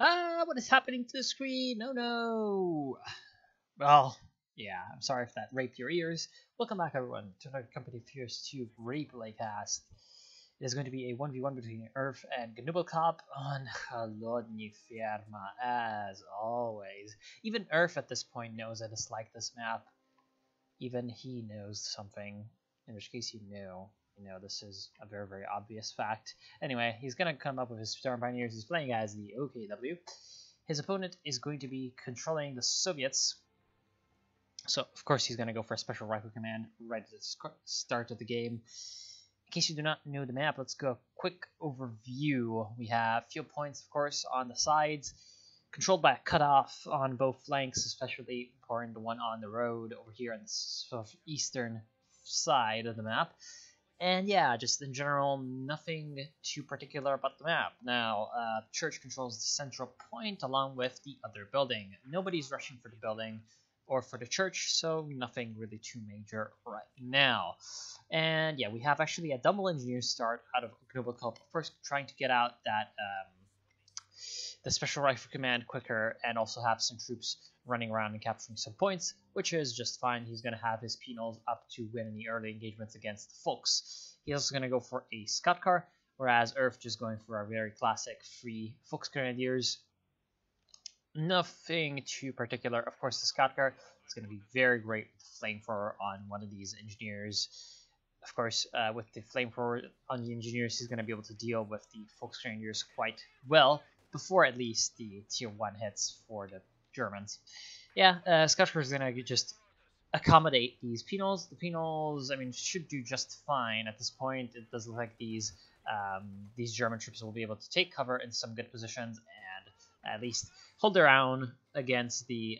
Ah, what is happening to the screen? Oh no! Well, yeah, I'm sorry if that raped your ears. Welcome back, everyone, to another Company of Fears 2 Replay Cast. It is going to be a 1v1 between Earth and Gnubelkop on Холодная Ферма, as always. Even Earth at this point knows I dislike this map. Even he knows something, in which case you know this is a very, very obvious fact. Anyway, he's going to come up with his Storm Pioneers. He's playing as the OKW. His opponent is going to be controlling the Soviets. So, of course, he's going to go for a Special Rifle Command right at the start of the game. In case you do not know the map, let's go a quick overview. We have field points, of course, on the sides, controlled by a cutoff on both flanks, especially important the one on the road over here on the southeastern side of the map. And yeah, just in general, nothing too particular about the map. Now, Church controls the central point along with the other building. Nobody's rushing for the building or for the church, so nothing really too major right now. And yeah, we have actually a double engineer start out of Gnubelkop, first trying to get out that the Special Rifle Command quicker and also have some troops running around and capturing some points, which is just fine. He's going to have his penals up to win any early engagements against the Folks. He's also going to go for a Scout Car, whereas Earth just going for a very classic free Volksgrenadiers. Nothing too particular. Of course, the Scout Car is going to be very great with the Flamethrower on one of these engineers. Of course, with the Flamethrower on the engineers, he's going to be able to deal with the Volksgrenadiers quite well, before at least the tier 1 hits for the Germans. Yeah, Scout Car is going to just accommodate these penals. The penals, I mean, should do just fine at this point. It does look like these German troops will be able to take cover in some good positions and at least hold their own against the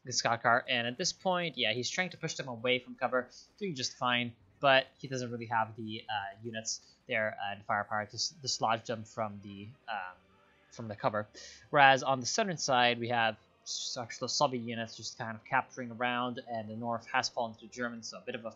Scout Car. And at this point, yeah, he's trying to push them away from cover, doing just fine, but he doesn't really have the units there and firepower to dislodge them from the cover. Whereas on the southern side, we have actual Soviet units just kind of capturing around, and the north has fallen to the Germans, so a bit of a 50-50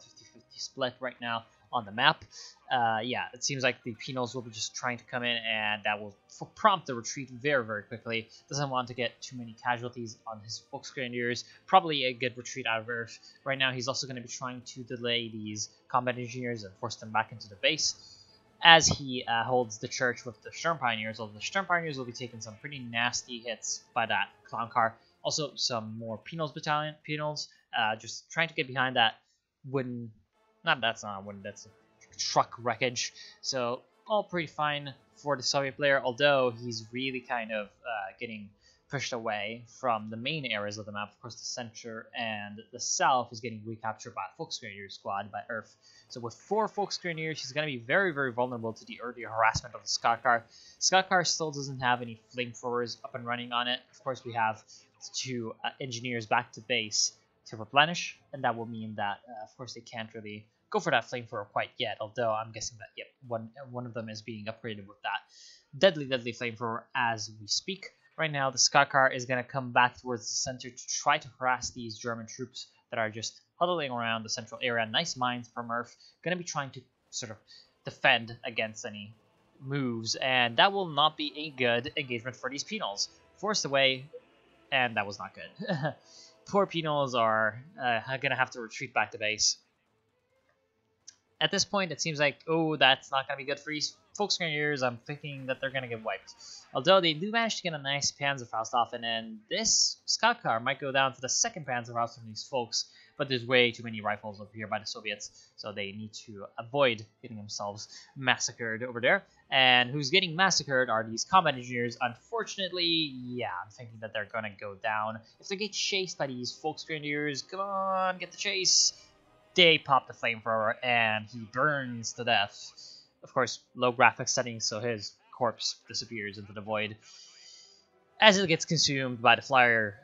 split right now on the map. Yeah, it seems like the penals will be just trying to come in, and that will prompt the retreat very, very quickly. Doesn't want to get too many casualties on his Volksgrenadiers. Probably a good retreat out of Earth. Right now, he's also going to be trying to delay these combat engineers and force them back into the base, as he holds the church with the Sturm Pioneers, although the Sturm Pioneers will be taking some pretty nasty hits by that Clown Car. Also, some more penals, just trying to get behind that wooden, that's not a wooden, that's a truck wreckage. So, all pretty fine for the Soviet player, although he's really kind of getting pushed away from the main areas of the map. Of course, the center and the south is getting recaptured by a Volksgrenadier squad by Earth. So with 4 Volksgrenadiers, he's going to be very, very vulnerable to the early harassment of the Scout Car. Scout Car still doesn't have any flamethrowers up and running on it. Of course, we have 2 engineers back to base to replenish, and that will mean that, of course, they can't really go for that flamethrower quite yet, although I'm guessing that, yep, one of them is being upgraded with that deadly flamethrower as we speak. Right now, the Scout Car is going to come back towards the center to try to harass these German troops that are just huddling around the central area. Nice mines from Earth. Going to be trying to sort of defend against any moves, and that will not be a good engagement for these penals. Forced away, and that was not good. Poor penals are going to have to retreat back to base. At this point, it seems like, oh, that's not going to be good for these Volksgrenadiers. I'm thinking that they're going to get wiped. Although they do manage to get a nice Panzerfaust off, and then this Scout Car might go down to the second Panzerfaust from these folks, but there's way too many rifles over here by the Soviets, so they need to avoid getting themselves massacred over there. And who's getting massacred are these combat engineers. Unfortunately, yeah, I'm thinking that they're going to go down. If they get chased by these Volksgrenadiers, come on, get the chase. They pop the flamethrower, and he burns to death. Of course, low graphics settings, so his corpse disappears into the void as it gets consumed by the flyer.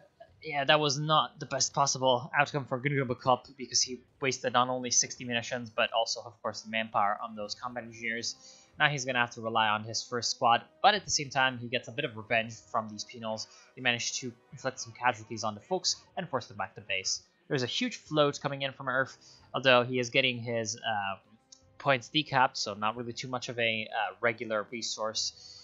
Yeah, that was not the best possible outcome for Gnubelkop, because he wasted not only 60 munitions, but also, of course, the manpower on those combat engineers. Now he's going to have to rely on his first squad, but at the same time, he gets a bit of revenge from these penals. He managed to inflict some casualties on the folks and force them back to base. There's a huge float coming in from Earth, although he is getting his points decapped, so not really too much of a regular resource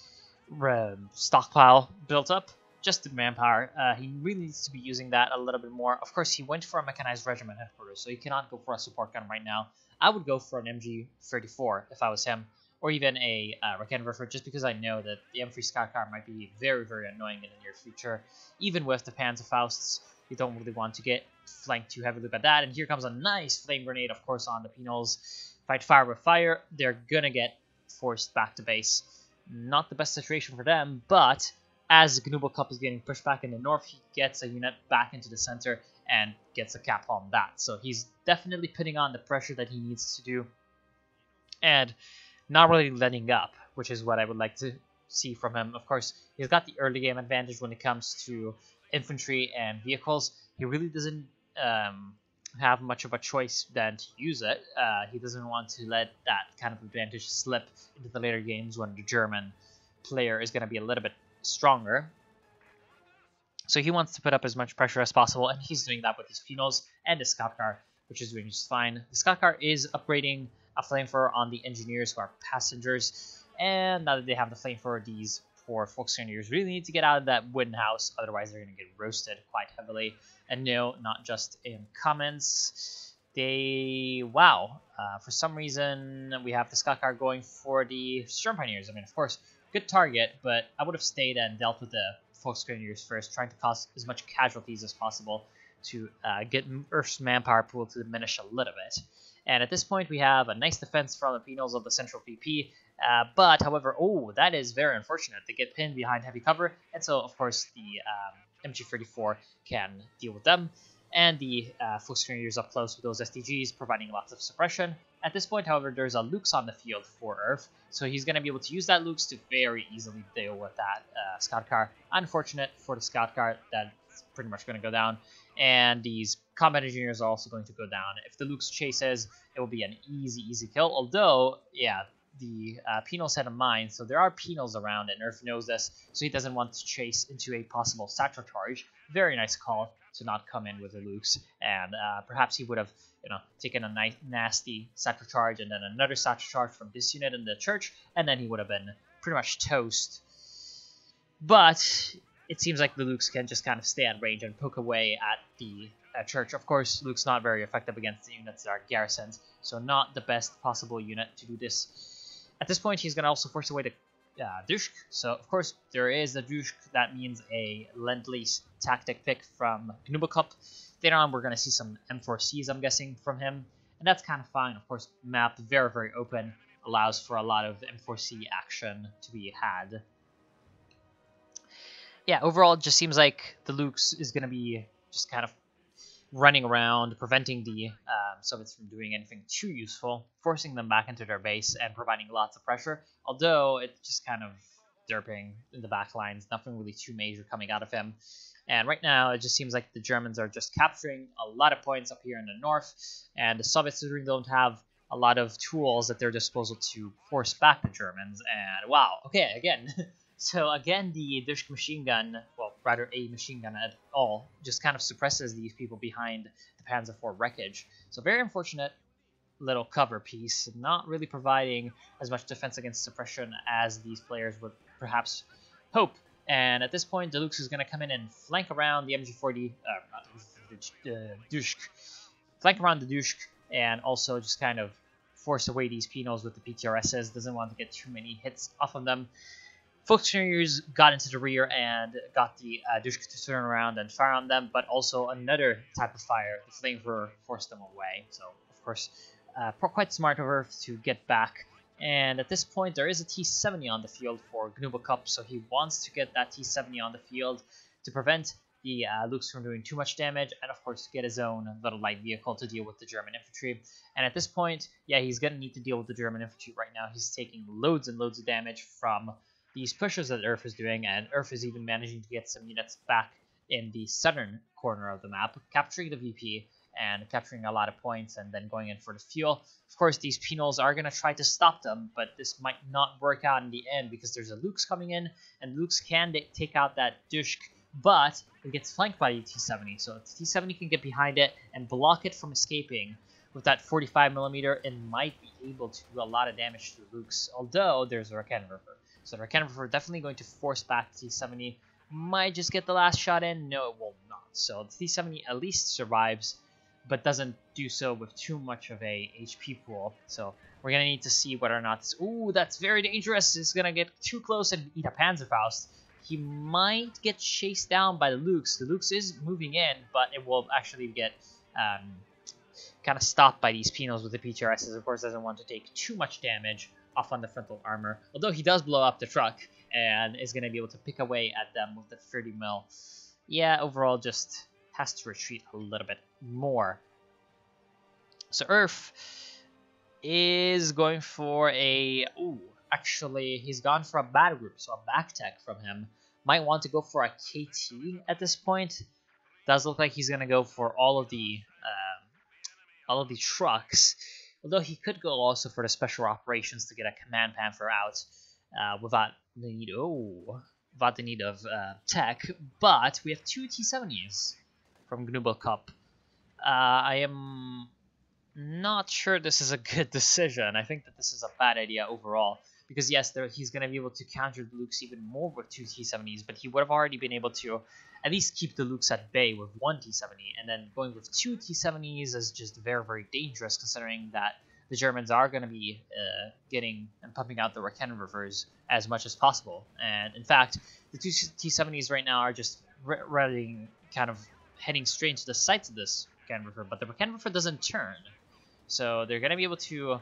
stockpile built up, just the manpower. He really needs to be using that a little bit more. Of course, he went for a mechanized regiment headquarters, so he cannot go for a support gun right now. I would go for an MG34 if I was him, or even a Raketenwerfer, just because I know that the M3 Scout Car might be very, very annoying in the near future. Even with the Panzerfausts, you don't really want to get flanked too heavily by that. And here comes a nice flame grenade, of course, on the Penals. Fight fire with fire, they're gonna get forced back to base. Not the best situation for them, but as Gnubel Cup is getting pushed back in the north, he gets a unit back into the center and gets a cap on that. So he's definitely putting on the pressure that he needs to do and not really letting up, which is what I would like to see from him. Of course, he's got the early game advantage when it comes to infantry and vehicles. He really doesn't have much of a choice than to use it. He doesn't want to let that kind of advantage slip into the later games when the German player is going to be a little bit stronger. So he wants to put up as much pressure as possible, and he's doing that with his Penals and the Scout Car, which is doing just fine. The Scout Car is upgrading a flamethrower on the engineers who are passengers, and now that they have the flamethrower, these poor Volksgrenadiers really need to get out of that wooden house, otherwise they're going to get roasted quite heavily. And no, not just in comments. Wow, for some reason we have the Scout Car going for the Sturm Pioneers. I mean, of course, good target, but I would have stayed and dealt with the Volksgrenadiers first, trying to cause as much casualties as possible to get Earth's manpower pool to diminish a little bit. And at this point, we have a nice defense from the Penals of the Central VP, but however, that is very unfortunate. They get pinned behind heavy cover, and so of course the MG34 can deal with them, and the Volksgrenadiers up close with those SDGs, providing lots of suppression. At this point, however, there's a Lux on the field for Earth, so he's going to be able to use that Lux to very easily deal with that Scout Car. Unfortunate for the Scout Car, that's pretty much going to go down, and these combat engineers are also going to go down. If the Lux chases, it will be an easy kill, although, yeah, the Penals had a mine, so there are Penals around, and Earth knows this, so he doesn't want to chase into a possible satchel charge. Very nice call to not come in with a Lux, and perhaps he would have, taken a nice, nasty satchel charge, and then another satchel charge from this unit in the church, and then he would have been pretty much toast. But it seems like the Lux can just kind of stay at range and poke away at the church. Of course, Luke's not very effective against the units that are garrisons, so not the best possible unit to do this. At this point, he's going to also force away the Dushk. So, of course, there is the Dushk. That means a Lend-Lease tactic pick from Gnubel Cup. Later on, we're going to see some M4Cs, I'm guessing, from him, and that's kind of fine. Of course, map very open, allows for a lot of M4C action to be had. Yeah, overall, it just seems like the Lux is going to be just kind of running around, preventing the Soviets from doing anything too useful, forcing them back into their base, and providing lots of pressure, although it's just kind of derping in the back lines, nothing really too major coming out of him. And right now, it just seems like the Germans are just capturing a lot of points up here in the north, and the Soviets really don't have a lot of tools at their disposal to force back the Germans, and wow, okay, again... So again, the Dushk machine gun, well, rather a machine gun at all, just kind of suppresses these people behind the Panzer IV wreckage. So very unfortunate little cover piece, not really providing as much defense against suppression as these players would perhaps hope. And at this point, the Lux is going to come in and flank around the MG40, Dushk, flank around the Dushk, and also just kind of force away these Penals with the PTRSs. Doesn't want to get too many hits off of them. Volksgrenadiers got into the rear and got the Dushk to turn around and fire on them, but also another type of fire, the flamethrower, forced them away. So, of course, quite smart of Earth to get back. And at this point, there is a T-70 on the field for Gnubel Cup, so he wants to get that T-70 on the field to prevent the Lux from doing too much damage, and of course to get his own little light vehicle to deal with the German infantry. And at this point, yeah, he's going to need to deal with the German infantry right now. He's taking loads and loads of damage from these pushes that Earth is doing, and Earth is even managing to get some units back in the southern corner of the map, capturing the VP and capturing a lot of points and then going in for the fuel. Of course, these Penals are going to try to stop them, but this might not work out in the end because there's a Lux coming in, and Lux can take out that Dushk, but it gets flanked by the T-70, so the T-70 can get behind it and block it from escaping. With that 45mm, it might be able to do a lot of damage to the Lux, although there's a Raketenwerfer. So the Rekenrifer definitely going to force back the T-70. Might just get the last shot in. No, it will not. So the T-70 at least survives, but doesn't do so with too much of a HP pool. So we're going to need to see whether or not this... Ooh, that's very dangerous. It's going to get too close and eat a Panzerfaust. He might get chased down by the Lukes. The Lukes is moving in, but it will actually get kind of stopped by these Penals with the PTRS. Of course, doesn't want to take too much damage off on the frontal armor. Although he does blow up the truck and is going to be able to pick away at them with the 30 mil. Yeah, overall just has to retreat a little bit more. So Earth is going for a... Ooh, actually, he's gone for a battle group, so a back tech from him. Might want to go for a KT at this point. Does look like he's going to go for all of the trucks. Although he could go also for the special operations to get a Command Panther out without the need of tech. But we have 2 T-70s from Gnubel Cup. I am not sure this is a good decision. I think that this is a bad idea overall. Because yes, he's going to be able to counter the Lukes even more with 2 T-70s, but he would have already been able to at least keep the Lukes at bay with 1 T-70, and then going with 2 T-70s is just very, very dangerous, considering that the Germans are going to be getting and pumping out the Rekenrifers as much as possible. And in fact, the 2 T-70s right now are just running, kind of heading straight into the sights of this Rekenrifer, but the Rekenrifer doesn't turn. So they're going to be able to...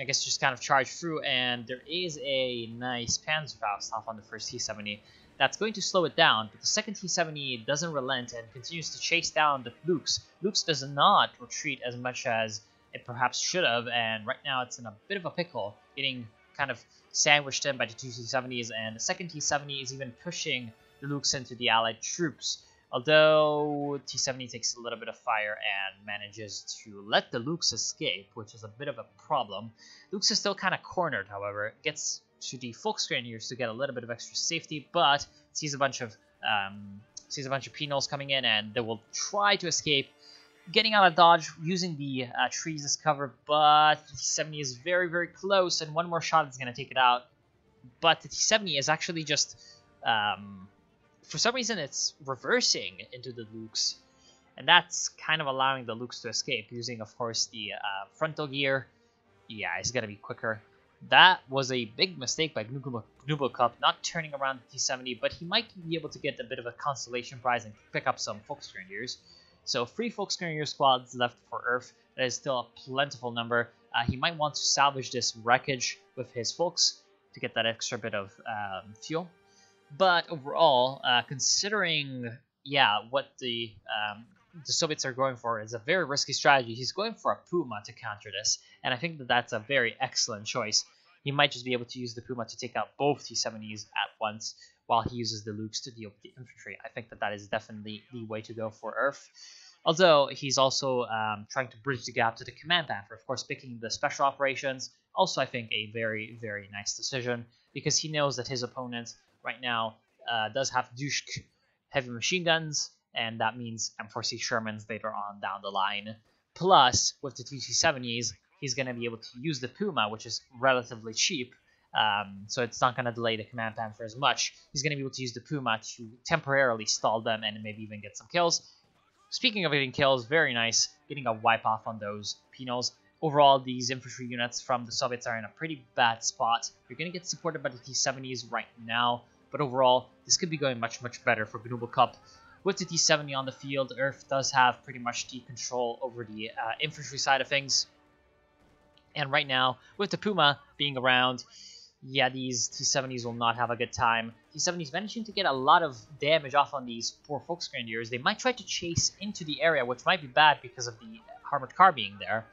I guess just kind of charge through, and there is a nice Panzerfaust off on the first T-70. That's going to slow it down, but the second T-70 doesn't relent and continues to chase down the Lukes. Lukes does not retreat as much as it perhaps should have, and right now it's in a bit of a pickle, getting kind of sandwiched in by the 2 T-70s, and the second T-70 is even pushing the Lukes into the Allied troops. Although T-70 takes a little bit of fire and manages to let the Lukes escape, which is a bit of a problem. Lukes is still kind of cornered, however. Gets to the Volksgrenadiers to get a little bit of extra safety, but sees a bunch of Penals coming in, and they will try to escape, getting out of dodge, using the trees as cover, but the T-70 is very, very close, and one more shot is going to take it out. But the T-70 is actually just... for some reason, it's reversing into the Lukes, and that's kind of allowing the Lukes to escape, using, of course, the frontal gear. Yeah, it's going to be quicker. That was a big mistake by Gnubel Cup, not turning around the T-70, but he might be able to get a bit of a consolation prize and pick up some Volksgrenadiers. So 3 Volksgrenadier squads left for Earth. That is still a plentiful number. He might want to salvage this wreckage with his Volks to get that extra bit of fuel. But overall, considering, what the Soviets are going for is a very risky strategy. He's going for a Puma to counter this, and I think that that's a very excellent choice. He might just be able to use the Puma to take out both T-70s at once, while he uses the Lukes to deal with the infantry. I think that that is definitely the way to go for Earth. Although, he's also trying to bridge the gap to the Command Panther. Of course, picking the special operations, also I think a very, very nice decision, because he knows that his opponent right now does have Dushk heavy machine guns, and that means M4C Shermans later on down the line. Plus, with the T-70s, he's going to be able to use the Puma, which is relatively cheap, so it's not going to delay the Command Panther as much. He's going to be able to use the Puma to temporarily stall them and maybe even get some kills. Speaking of getting kills, very nice, getting a wipe off on those Penals. Overall, these infantry units from the Soviets are in a pretty bad spot. You're going to get supported by the T-70s right now, but overall, this could be going much, much better for Gnubel Cup. With the T-70 on the field, Earth does have pretty much the control over the infantry side of things. And right now, with the Puma being around, yeah, these T-70s will not have a good time. T-70s managing to get a lot of damage off on these poor Volksgrenadiers. They might try to chase into the area, which might be bad because of the armored car being there.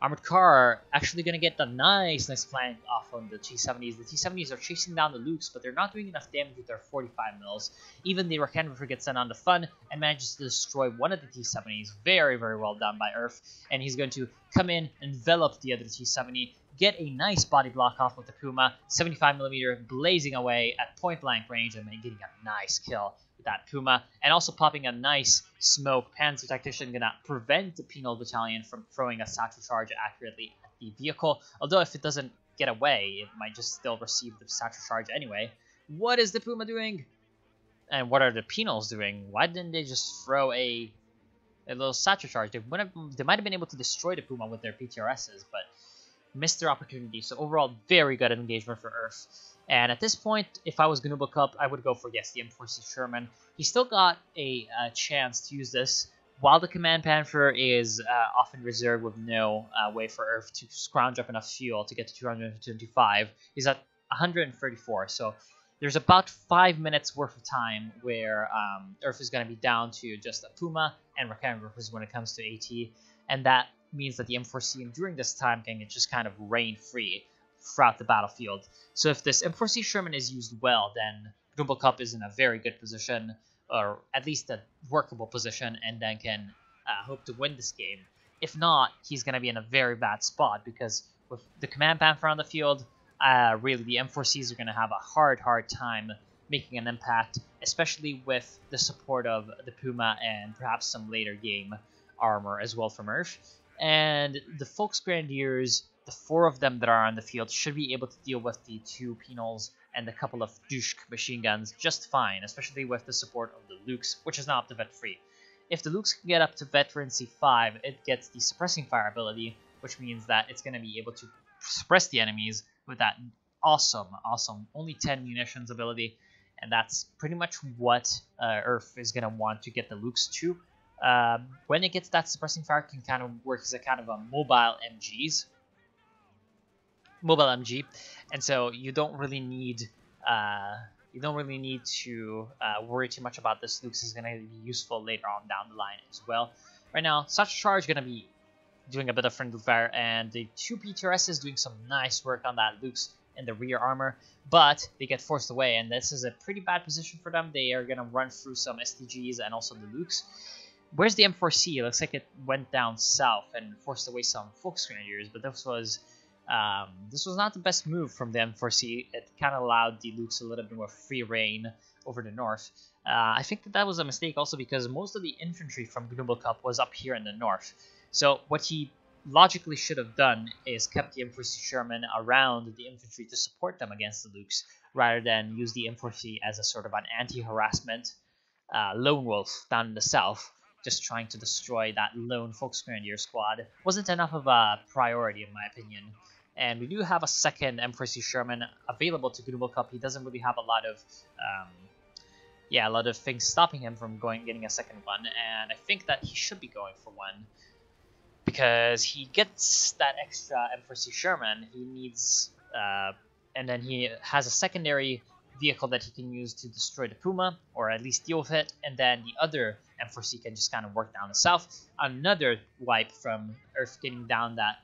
Armored car actually going to get the nice flank off on the T-70s. The T-70s are chasing down the Lukes, but they're not doing enough damage with their 45 mils. Even the Rekenrifer gets sent on the fun and manages to destroy one of the T-70s. Very, very well done by Earth. And he's going to come in, envelop the other T-70, get a nice body block off with the Puma, 75mm blazing away at point-blank range and getting a nice kill with that Puma, and also popping a nice smoke. Panzer Tactician gonna prevent the Penal Battalion from throwing a satchel charge accurately at the vehicle, although if it doesn't get away. It might just still receive the satchel charge anyway. What is the Puma doing? And what are the Penals doing? Why didn't they just throw a little satchel charge? They might have been able to destroy the Puma with their PTRSs, but missed their opportunity. So overall, very good engagement for Earth. And at this point, if I was Gnubo Cup, I would go for, yes, the M4C Sherman. He still got a chance to use this, while the Command Panther is often reserved with no way for Earth to scrounge up enough fuel to get to 225. He's at 134, so there's about 5 minutes worth of time where Earth is going to be down to just a Puma and Rakan Rippers when it comes to AT, and that means that the M4C during this time can just kind of reign free throughout the battlefield. So if this M4C Sherman is used well, then Gnubo Cup is in a very good position, or at least a workable position, and then can hope to win this game. If not, he's going to be in a very bad spot, because with the Command Panther on the field, really the M4Cs are going to have a hard time making an impact, especially with the support of the Puma and perhaps some later game armor as well from Earth. And the Volksgrenadiers, the 4 of them that are on the field, should be able to deal with the 2 Penals and a couple of Dushk machine guns just fine, especially with the support of the Lukes, which is now up to vet 3. If the Lukes can get up to veterancy 5, it gets the suppressing fire ability, which means that it's going to be able to suppress the enemies with that awesome, only 10 munitions ability, and that's pretty much what Earth is going to want to get the Lukes to. When it gets that suppressing fire, it can kind of work as a kind of a mobile MG, and so you don't really need to worry too much about this. Lukes is going to be useful later on down the line as well. Right now, Satchel Charge going to be doing a bit of friendly fire, and the 2 PTRS is doing some nice work on that Lukes in the rear armor, but they get forced away, and this is a pretty bad position for them. They are going to run through some STGs and also the Lukes. Where's the M4C? It looks like it went down south and forced away some Volksgrenadiers, but this was not the best move from the M4C. It kind of allowed the Lukes a little bit more free reign over the north. I think that was a mistake also because most of the infantry from Gnubo Cup was up here in the north. So what he logically should have done is kept the M4C Sherman around the infantry to support them against the Lukes, rather than use the M4C as a sort of an anti-harassment lone wolf down in the south, just trying to destroy that lone Volksgrenadier squad. Wasn't enough of a priority in my opinion. And we do have a second M4C Sherman available to Gnubo Cup. He doesn't really have a lot of things stopping him from getting a second one, and I think that he should be going for one, because he gets that extra M4C Sherman. He needs, and then he has a secondary vehicle that he can use to destroy the Puma, or at least deal with it, and then the other M4C can just kind of work down the south. Another wipe from Earth getting down that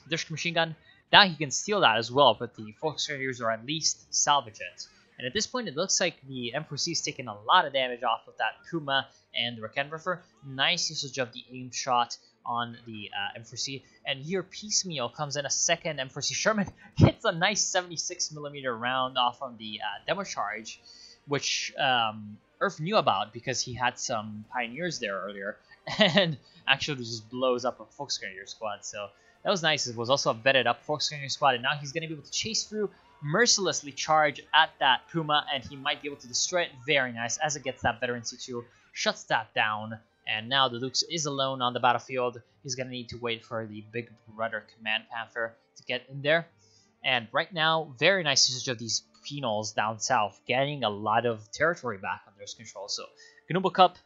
Dushk machine gun. Now he can steal that as well, but the Volksgrenadiers, or at least salvage it. And at this point, it looks like the M4C is taking a lot of damage off of that Puma and the Rakan Riffer. Nice usage of the aim shot on the M4C. And here, Piecemeal comes in a second M4C Sherman. Hits a nice 76mm round off on the demo charge, which Earth knew about because he had some Pioneers there earlier. And actually just blows up a Volksgrenadier squad. So that was nice. It was also a vetted up Volksgrenadier squad. And now he's going to be able to chase through, mercilessly charge at that Puma, and he might be able to destroy it. Very nice. As it gets that veteran C2, shuts that down, and now the Lukes is alone on the battlefield. He's going to need to wait for the big brother Command Panther to get in there. And right now, very nice usage of these Penals down south, getting a lot of territory back under his control. So Gnubo Cup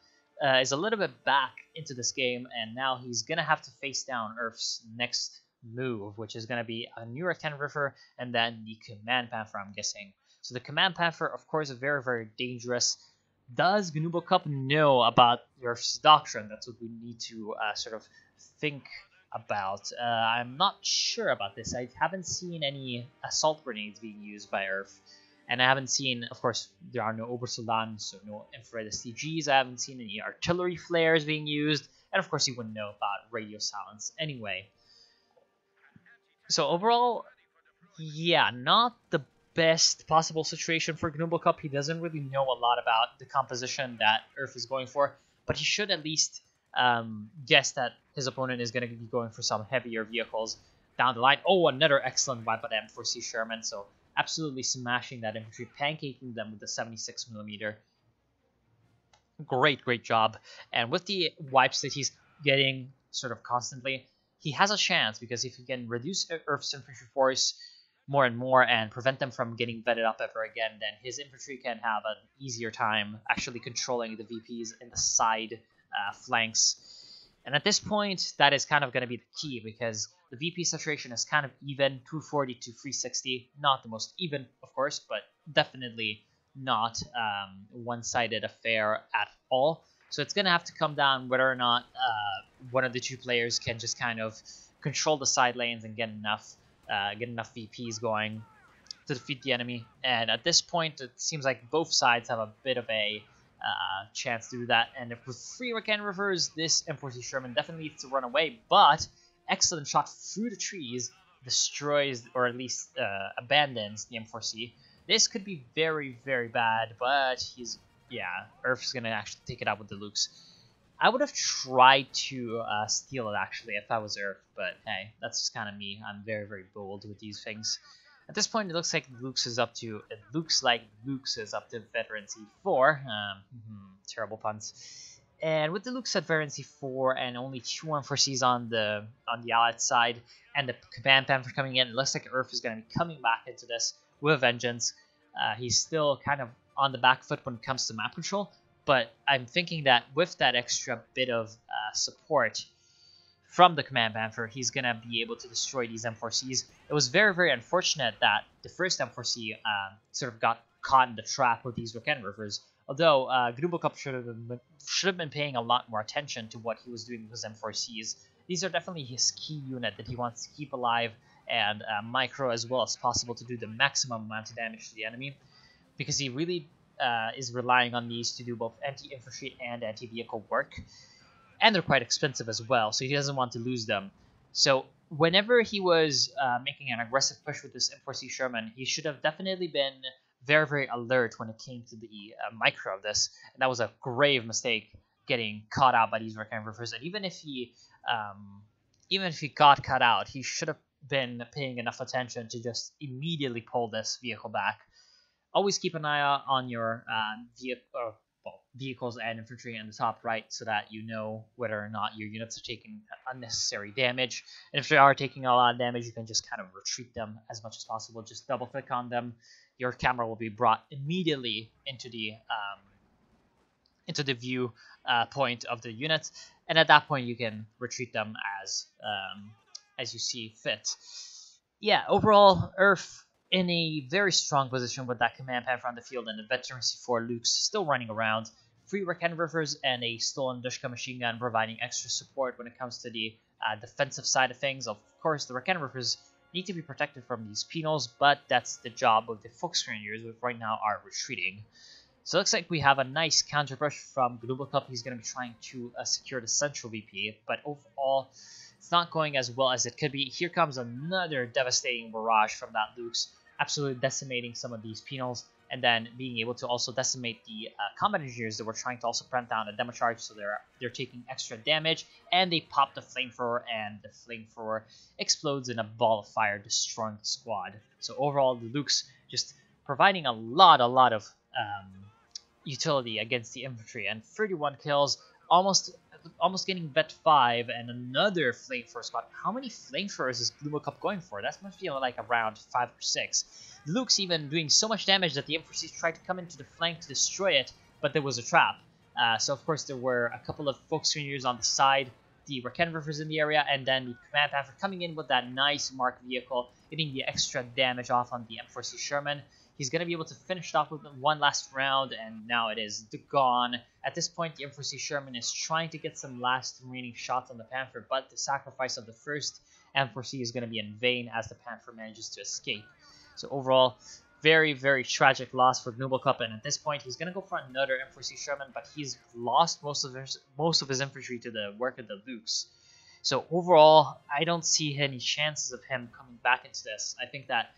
is a little bit back into this game, and now he's going to have to face down Earth's next move, which is going to be a new Rakan Riffer and then the Command Panther, I'm guessing. So the Command Panther, of course, is very, very dangerous. Does Gnubo Cup know about Earth's doctrine? That's what we need to sort of think about. I'm not sure about this. I haven't seen any assault grenades being used by Earth. And I haven't seen, of course, there are no Obersoldaten, so no infrared STGs. I haven't seen any artillery flares being used. And of course, you wouldn't know about radio silence anyway. So overall, yeah, not the best possible situation for Gnubo Cup. He doesn't really know a lot about the composition that Earth is going for, but he should at least guess that his opponent is going to be going for some heavier vehicles. down the line. Oh, another excellent wipe by the M4C Sherman. So absolutely smashing that infantry, pancaking them with the 76mm. Great job. And with the wipes that he's getting sort of constantly, he has a chance, because if he can reduce Earth's infantry force more and more and prevent them from getting bedded up ever again, then his infantry can have an easier time actually controlling the VPs in the side flanks. And at this point, that is kind of going to be the key, because the VP saturation is kind of even, 240 to 360. Not the most even, of course, but definitely not one-sided affair at all. So it's going to have to come down whether or not one of the two players can just kind of control the side lanes and get enough VPs going to defeat the enemy. And at this point, it seems like both sides have a bit of a chance to do that. And with 3 Rakan Rivers, this M4C Sherman definitely needs to run away, but excellent shot through the trees, destroys, or at least abandons the M4C. This could be very bad, but Earth's gonna actually take it out with the Lukes. I would have tried to steal it, actually, if I was Earth, but hey, that's just kind of me. I'm very bold with these things. At this point, it looks like Lukes is up to Veterancy 4. Terrible puns. And with the Lukes at Veterancy 4 and only 2 M4Cs on the Allied side, and the Command Panther coming in, it looks like Earth is going to be coming back into this with a vengeance. He's still kind of on the back foot when it comes to map control, but I'm thinking that with that extra bit of support from the Command Panther, he's going to be able to destroy these M4Cs. It was very unfortunate that the first M4C sort of got caught in the trap with these Rakan Rivers, although Gnubelkop should have been paying a lot more attention to what he was doing with his M4Cs. These are definitely his key unit that he wants to keep alive, and micro as well as possible to do the maximum amount of damage to the enemy, because he really is relying on these to do both anti-infantry and anti-vehicle work. And they're quite expensive as well, so he doesn't want to lose them. So whenever he was making an aggressive push with this M4C Sherman, he should have definitely been very alert when it came to the micro of this. And that was a grave mistake, getting caught out by these Rakan Rivers. And even if he got caught out, he should have been paying enough attention to just immediately pull this vehicle back. Always keep an eye out on your vehicles and infantry in the top right, so that you know whether or not your units are taking unnecessary damage. And if they are taking a lot of damage, you can just kind of retreat them as much as possible. Just double click on them. Your camera will be brought immediately into the view point of the unit, and at that point you can retreat them as you see fit. Yeah, overall, Earth in a very strong position with that Command Panther on the field, and the Veterancy 4 Lukes still running around. 3 Rakan Rivers and a stolen Dushka machine gun providing extra support when it comes to the defensive side of things. Of course, the Rakan Rivers need to be protected from these penals, but that's the job of the Volksgrenadiers, which right now are retreating. So it looks like we have a nice counter push from Gnubelkop. He's going to be trying to secure the central VP, but overall, it's not going as well as it could be. Here comes another devastating barrage from that Lukes, absolutely decimating some of these penals, and then being able to also decimate the combat engineers that were trying to also prevent down a demo charge, so they're taking extra damage, and they pop the flamethrower, and the flamethrower explodes in a ball of fire, destroying the squad. So overall, the Lukes just providing a lot of utility against the infantry, and 31 kills, almost getting vet 5, and another flamethrower squad. How many flamethrowers is Gnubelkop going for? That must be like around 5 or 6. Luke's even doing so much damage that the M4Cs tried to come into the flank to destroy it, but there was a trap. So of course there were a couple of Volksgrenadiers on the side, the Rakan Rivers in the area, and then the Command Panther coming in with that nice Mark vehicle, getting the extra damage off on the M4C Sherman. He's going to be able to finish it off with one last round, and now it is gone. At this point, the M4C Sherman is trying to get some last remaining shots on the Panther, but the sacrifice of the first M4C is going to be in vain as the Panther manages to escape. So overall, very tragic loss for Gnubelkop, and at this point, he's going to go for another M4C Sherman, but he's lost most of his infantry to the work of the Lukes. So overall, I don't see any chances of him coming back into this. I think that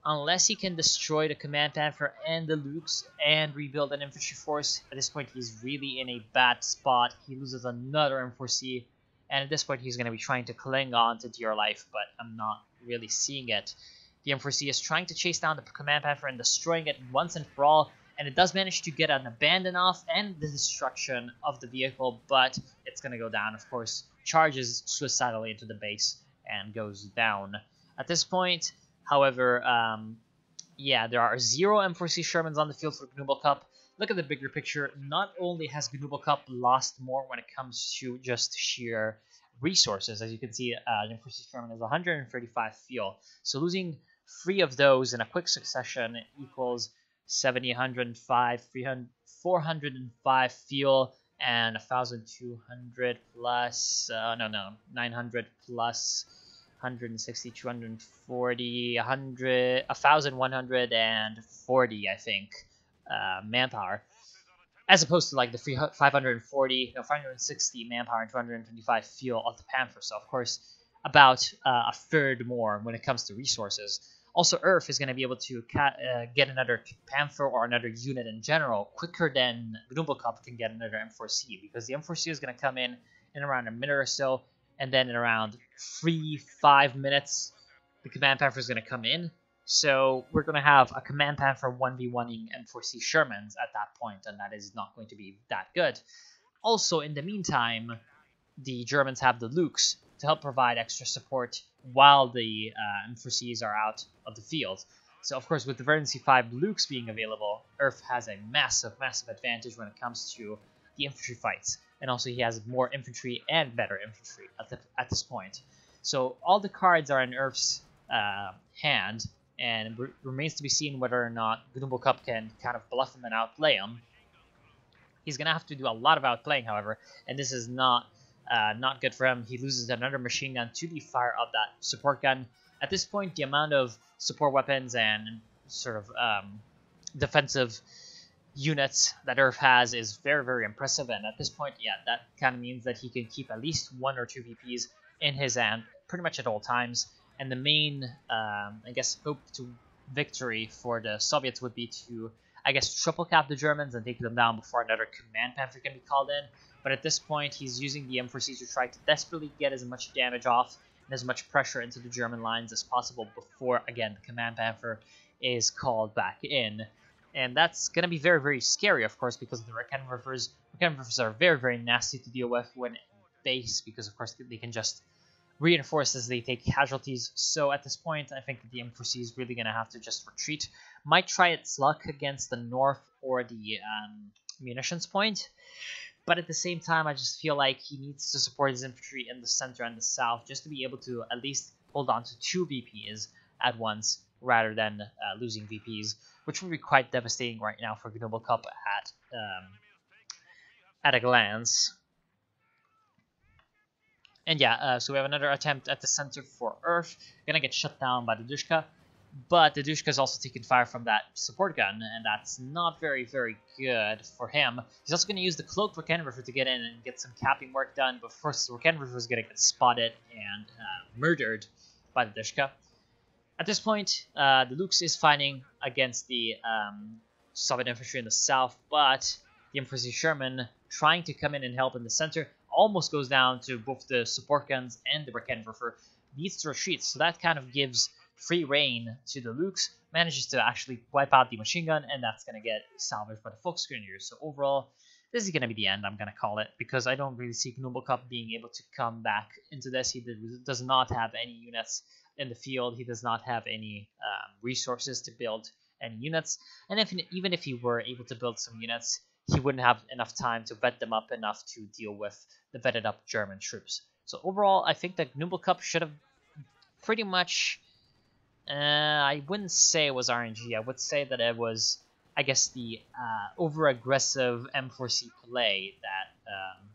unless he can destroy the Command Panther and the Lukes and rebuild an infantry force, at this point he's really in a bad spot. He loses another M4C, And at this point, he's going to be trying to cling on to dear life, but I'm not really seeing it. The M4C is trying to chase down the Command Panther and destroying it once and for all, and it does manage to get an abandon off and the destruction of the vehicle, but it's going to go down, of course, charges suicidally into the base and goes down. At this point, however, yeah, there are 0 M4C Shermans on the field for Gnubal Cup. Look at the bigger picture. Not only has Gnubal Cup lost more when it comes to just sheer resources, as you can see, the M4C Sherman is 135 fuel. So losing 3 of those in a quick succession equals 70, 105, 300, 405 fuel, and 1,200 plus, 900 plus 160, 240, 100, 1,140, I think, manpower, as opposed to like the 540, 560 manpower and 225 fuel of the Panther. So of course, about a third more when it comes to resources. Also, Earth is going to be able to get another Panther or another unit in general quicker than Gnubal Cup can get another M4C, because the M4C is going to come in around a minute or so, and then in around 3-5 minutes, the Command Panther is going to come in. So we're going to have a Command Panther 1v1ing M4C Shermans at that point, and that is not going to be that good. Also, in the meantime, the Germans have the Lukes to help provide extra support while the M4Cs are out of the field. So, of course, with the Verdancy 5 Lukes being available, Earth has a massive, massive advantage when it comes to the infantry fights. And also, he has more infantry and better infantry at this point. So, all the cards are in Earth's hand, and it remains to be seen whether or not Gnubal Cup can kind of bluff him and outplay him. He's going to have to do a lot of outplaying, however, and this is not good for him. He loses another machine gun to the fire of that support gun. At this point, the amount of support weapons and sort of defensive units that Earth has is very, very impressive. And at this point, yeah, that kind of means that he can keep at least 1 or 2 VPs in his hand pretty much at all times. And the main, I guess, hope to victory for the Soviets would be to, I guess, triple cap the Germans and take them down before another Command Panther can be called in. But at this point, he's using the M4C to try to desperately get as much damage off and as much pressure into the German lines as possible before, again, the Command Panther is called back in. And that's going to be very, very scary, of course, because the Rekenwerfers are very, very nasty to deal with when base, because, of course, they can just reinforce as they take casualties. So at this point, I think that the M4C is really going to have to just retreat. Might try its luck against the north or the munitions point. But at the same time, I just feel like he needs to support his infantry in the center and the south just to be able to at least hold on to 2 VPs at once rather than losing VPs, which would be quite devastating right now for Gnubal Cup at a glance. And yeah, so we have another attempt at the center for Earth. Gonna get shut down by the Dushka. But the Dushka is also taking fire from that support gun, and that's not very, very good for him. He's also going to use the Cloaked Rekenwerfer to get in and get some capping work done, but first the Rekenwerfer is going to get spotted and murdered by the Dushka. At this point, the Lukes is fighting against the Soviet infantry in the south, but the M4C Sherman, trying to come in and help in the center, almost goes down to both the support guns and the Rekenwerfer, needs to retreat, so that kind of gives free reign to the Lukes, manages to actually wipe out the machine gun, and that's going to get salvaged by the Volksgrenadiers. So overall, this is going to be the end, I'm going to call it, because I don't really see Gnubal Cup being able to come back into this. He does not have any units in the field. He does not have any resources to build any units. And even if he were able to build some units, he wouldn't have enough time to vet them up enough to deal with the vetted up German troops. So overall, I think that Gnubal Cup should have pretty much... I wouldn't say it was RNG. I would say that it was, I guess, the over-aggressive M4C play that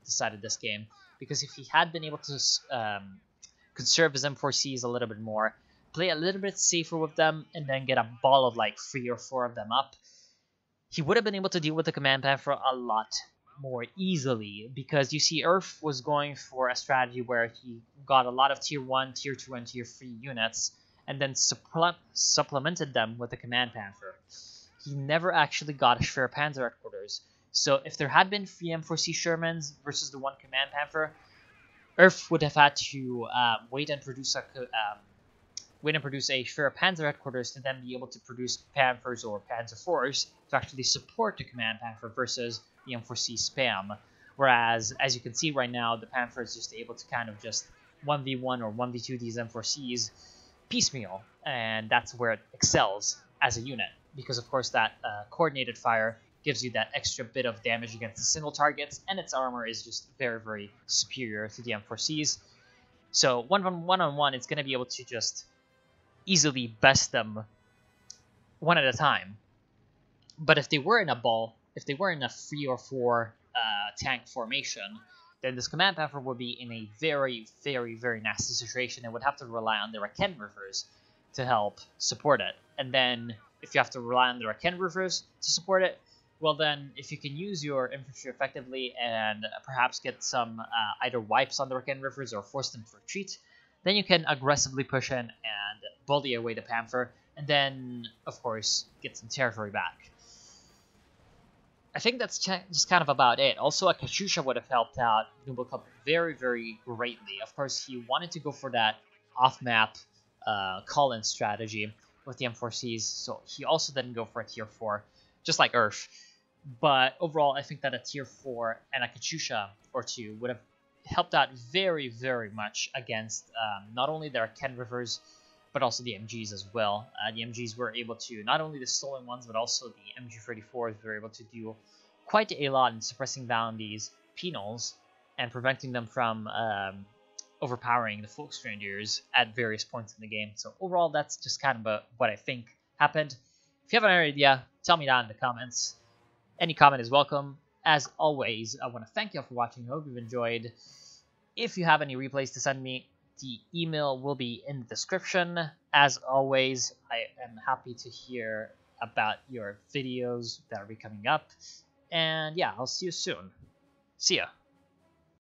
decided this game. Because if he had been able to conserve his M4Cs a little bit more, play a little bit safer with them, and then get a ball of like 3 or 4 of them up, he would have been able to deal with the Command Panther a lot more easily. Because you see, Earth was going for a strategy where he got a lot of Tier 1, Tier 2, and Tier 3 units, and then supplemented them with the Command Panther. He never actually got a Schwerpanzer headquarters. So if there had been 3 M4C Shermans versus the 1 Command Panther, Earth would have had to wait and produce a Schwer Panzer headquarters to then be able to produce Panthers or Panzer IVs to actually support the Command Panther versus the M4C spam. Whereas, as you can see right now, the Panther is just able to kind of just 1v1 or 1v2 these M4Cs piecemeal, and that's where it excels as a unit, because of course that coordinated fire gives you that extra bit of damage against the single targets, and its armor is just very, very superior to the M4Cs. So one-on-one, it's going to be able to just easily best them one at a time. But if they were in a ball, if they were in a 3 or 4 tank formation, then this Command Panther would be in a very, very, very nasty situation and would have to rely on the Raken Rivers to help support it. And then if you have to rely on the Raken Rivers to support it, well then, if you can use your infantry effectively and perhaps get some either wipes on the Raken Rivers or force them to retreat, then you can aggressively push in and bully away the Panther, and then, of course, get some territory back. I think that's just kind of about it. Also, a Katyusha would have helped out Noble Cup very, very greatly. Of course, he wanted to go for that off-map call-in strategy with the M4Cs, so he also didn't go for a tier 4, just like Earth. But overall, I think that a tier 4 and a Katyusha or 2 would have helped out very, very much against not only the Raken Rivers, but also the MGs as well. The MGs were able to, not only the stolen ones, but also the MG34s were able to do quite a lot in suppressing down these penals and preventing them from overpowering the Volksgrenadiers at various points in the game. So overall, that's just kind of what I think happened. If you have an idea, tell me down in the comments. Any comment is welcome. As always, I want to thank you all for watching. I hope you've enjoyed. If you have any replays to send me, the email will be in the description. As always, I am happy to hear about your videos that will be coming up. And yeah, I'll see you soon. See ya.